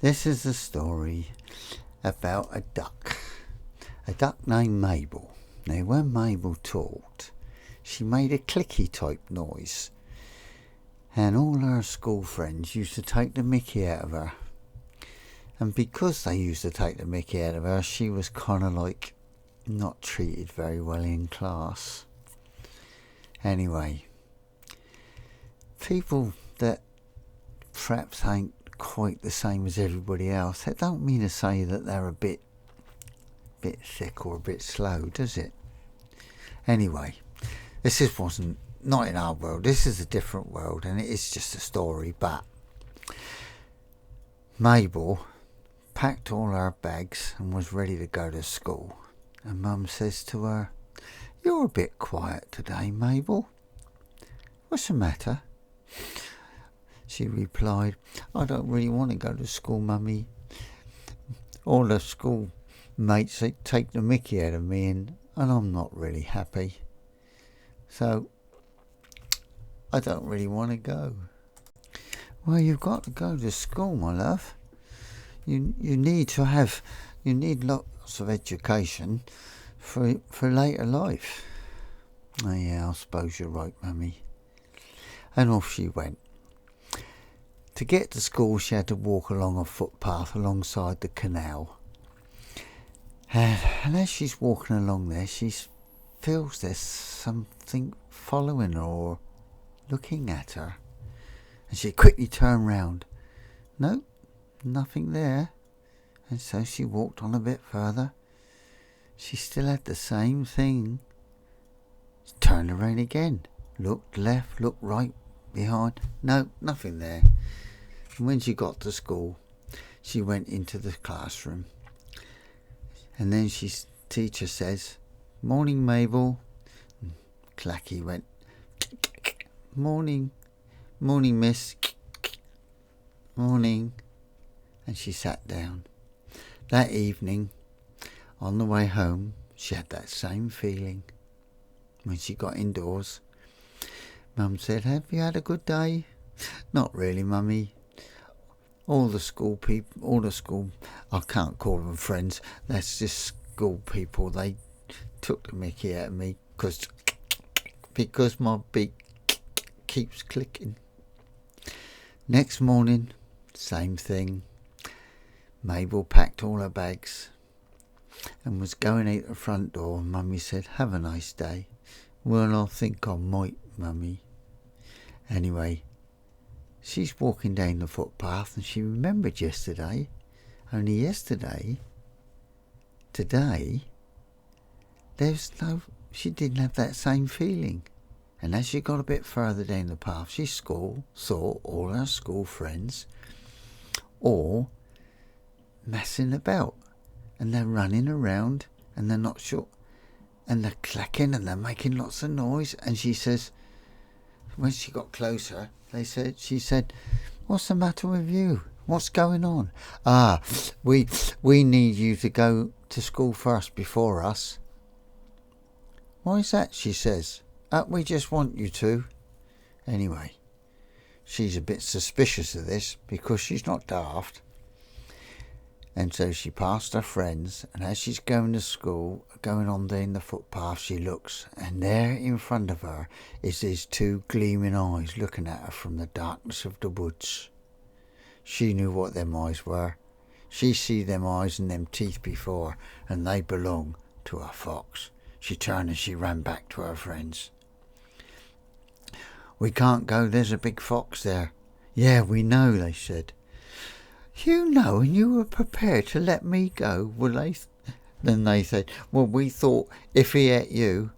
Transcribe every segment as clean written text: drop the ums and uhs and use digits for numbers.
This is a story about a duck named Mabel. Now, when Mabel talked, she made a clicky type noise, and all her school friends used to take the mickey out of her. And because they used to take the mickey out of her, she was kind of like not treated very well in class. Anyway, people that perhaps ain't quite the same as everybody else, that don't mean to say that they're a bit thick or a bit slow, does it? Anyway, this wasn't not in our world. This is a different world, and it is just a story. But Mabel packed all her bags and was ready to go to school. And Mum says to her, "You're a bit quiet today, Mabel. What's the matter?" She replied, "I don't really want to go to school, Mummy. All the school mates take the mickey out of me, and I'm not really happy. So I don't really want to go." "Well, you've got to go to school, my love. You need lots of education for later life." "Oh, yeah, I suppose you're right, Mummy." And off she went. To get to school, she had to walk along a footpath alongside the canal. And as she's walking along there, she feels there's something following her or looking at her. And she quickly turned round. No, nothing there. And so she walked on a bit further. She still had the same thing. She turned around again. Looked left, looked right, behind. No, nothing there. And when she got to school, she went into the classroom. And then teacher says, "Morning, Mabel." And Clacky went, "Morning. Morning, miss. Morning." And she sat down. That evening, on the way home, she had that same feeling. When she got indoors, Mum said, "Have you had a good day?" "Not really, Mummy. All the school, I can't call them friends, that's just school people, they took the mickey out of me because my beak keeps clicking." Next morning, same thing. Mabel packed all her bags and was going out the front door. Mummy said, "Have a nice day." "Well, I think I might, Mummy." Anyway, she's walking down the footpath and she remembered yesterday. Only yesterday, today, she didn't have that same feeling. And as she got a bit further down the path, she saw all her school friends all messing about. And they're running around and they're not sure. And they're clacking and they're making lots of noise. And she says, when she got closer, she said, "What's the matter with you? What's going on?" We need you to go to school first before us." "Why is that?" she says. We just want you to." Anyway, she's a bit suspicious of this because she's not daft. And so she passed her friends, and as she's going to school, going on down the footpath, she looks, and there in front of her is these two gleaming eyes looking at her from the darkness of the woods. She knew what them eyes were. She see them eyes and them teeth before, and they belong to a fox. She turned and she ran back to her friends. "We can't go, there's a big fox there." "Yeah, we know," they said. "You know, and you were prepared to let me go." Then they said, "Well, we thought if he ate you,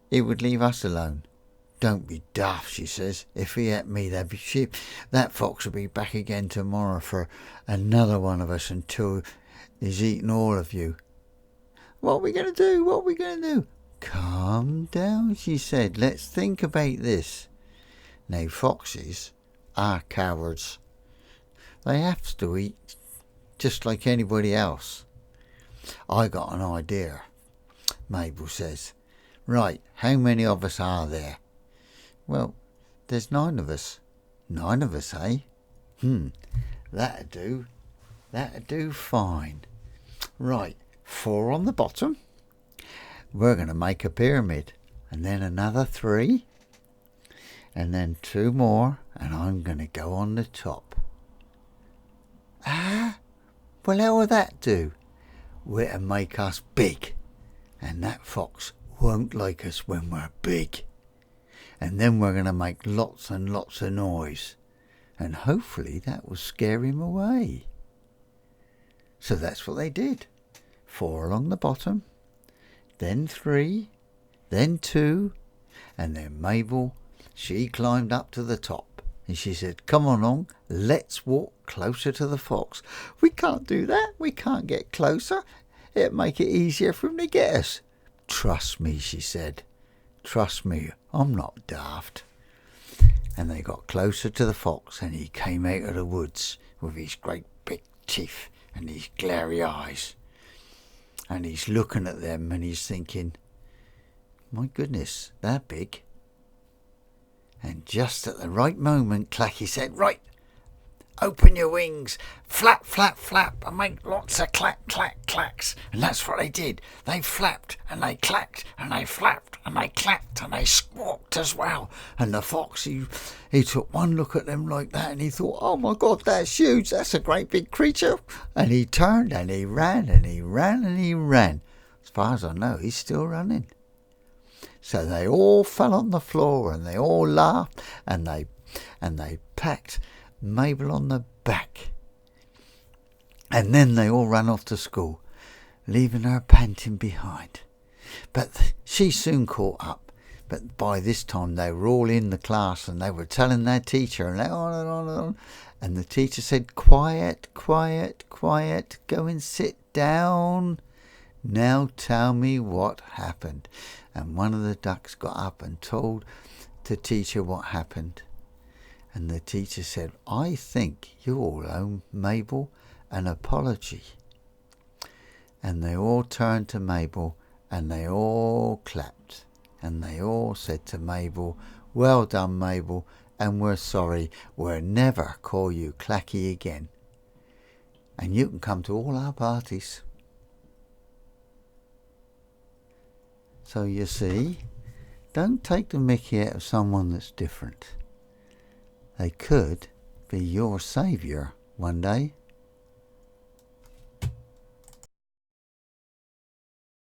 he would leave us alone." "Don't be daft," she says. "If he ate me, that fox will be back again tomorrow for another one of us until he's eaten all of you." What are we going to do? "Calm down," she said. "Let's think about this. Now, foxes are cowards. They have to eat just like anybody else. I got an idea." Mabel says, "Right, how many of us are there?" "Well, there's 9 of us." "9 of us, eh? That'd do. That'll do fine. Right, 4 on the bottom. We're going to make a pyramid. And then another 3. And then 2 more. And I'm going to go on the top. Well, how will that do? It'll make us big. And that fox won't like us when we're big. And then we're going to make lots and lots of noise. And hopefully that will scare him away. So that's what they did. 4 along the bottom. Then 3. Then 2. And then Mabel, she climbed up to the top. And she said, come on along, let's walk closer to the fox. We can't do that. We can't get closer. It'd make it easier for him to get us. Trust me, she said. Trust me, I'm not daft. And they got closer to the fox, and he came out of the woods with his great big teeth and his glary eyes. And he's looking at them and he's thinking, my goodness, they're big. And just at the right moment, Clacky said, right, open your wings, flap, flap, flap, and make lots of clack, clack, clacks. And that's what they did. They flapped, and they clacked, and they flapped, and they clacked, and they squawked as well. And the fox, he took one look at them like that, and he thought, oh my God, that's huge, that's a great big creature. And he turned, and he ran, and he ran, and he ran. As far as I know, he's still running. So they all fell on the floor, and they all laughed, and they packed Mabel on the back. And then they all ran off to school, leaving her panting behind. But she soon caught up. But by this time they were all in the class, and they were telling their teacher, and on and on and on. And the teacher said, quiet, quiet, quiet, go and sit down. Now tell me what happened. And one of the ducks got up and told the teacher what happened. And the teacher said, I think you all owe Mabel an apology. And they all turned to Mabel, and they all clapped. And they all said to Mabel, well done, Mabel, and we're sorry. We'll never call you Clacky again. And you can come to all our parties. So you see, don't take the mickey out of someone that's different. They could be your saviour one day.